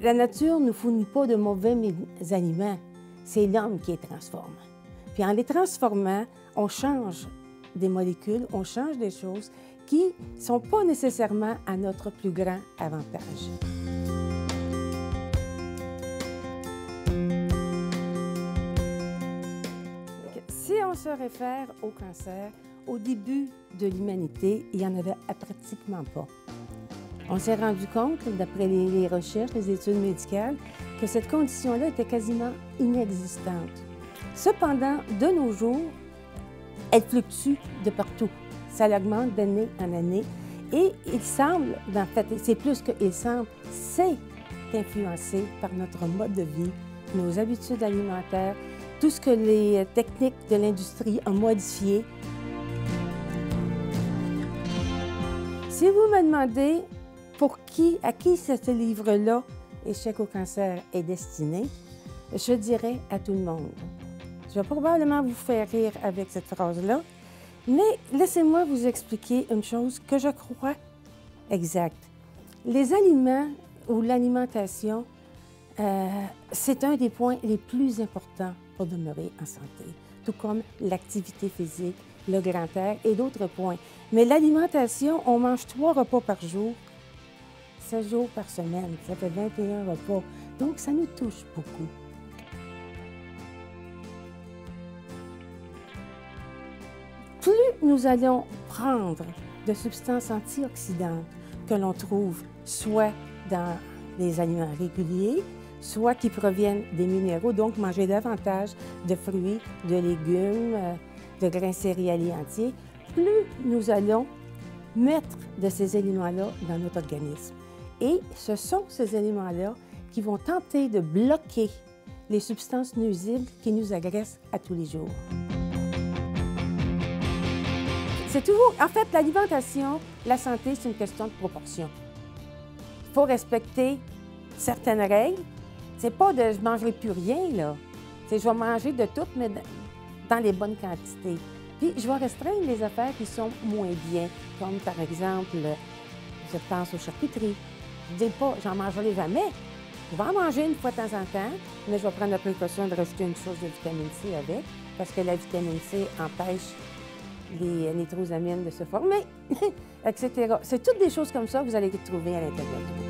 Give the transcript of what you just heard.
La nature ne nous fournit pas de mauvais aliments, c'est l'homme qui les transforme. Puis en les transformant, on change des molécules, on change des choses qui ne sont pas nécessairement à notre plus grand avantage. Si on se réfère au cancer, au début de l'humanité, il n'y en avait pratiquement pas. On s'est rendu compte, d'après les recherches, les études médicales, que cette condition-là était quasiment inexistante. Cependant, de nos jours, elle fluctue de partout. Ça augmente d'année en année. Et il semble, en fait, c'est plus qu'il semble, c'est influencé par notre mode de vie, nos habitudes alimentaires, tout ce que les techniques de l'industrie ont modifié. Si vous me demandez à qui ce livre-là, Échec au cancer, est destiné, je dirais à tout le monde. Je vais probablement vous faire rire avec cette phrase-là, mais laissez-moi vous expliquer une chose que je crois exacte. Les aliments ou l'alimentation, c'est un des points les plus importants pour demeurer en santé, tout comme l'activité physique, le grand air et d'autres points. Mais l'alimentation, on mange 3 repas par jour, 7 jours par semaine, ça fait 21 repas. Donc, ça nous touche beaucoup. Plus nous allons prendre de substances antioxydantes que l'on trouve soit dans les aliments réguliers, soit qui proviennent des minéraux, donc manger davantage de fruits, de légumes, de grains céréaliers entiers, plus nous allons mettre de ces éléments-là dans notre organisme. Et ce sont ces éléments-là qui vont tenter de bloquer les substances nuisibles qui nous agressent à tous les jours. C'est toujours, en fait, l'alimentation, la santé, c'est une question de proportion. Il faut respecter certaines règles. C'est pas de « je ne mangerai plus rien », là. C'est « je vais manger de tout, mais dans les bonnes quantités ». Puis, je vais restreindre les affaires qui sont moins bien, comme par exemple, je pense aux charcuteries. Je ne dis pas « j'en mangerai jamais ». Je vais en manger une fois de temps en temps, mais je vais prendre la précaution de rajouter une source de vitamine C avec, parce que la vitamine C empêche les nitrosamines de se former, etc. C'est toutes des choses comme ça que vous allez trouver à l'intérieur du corps.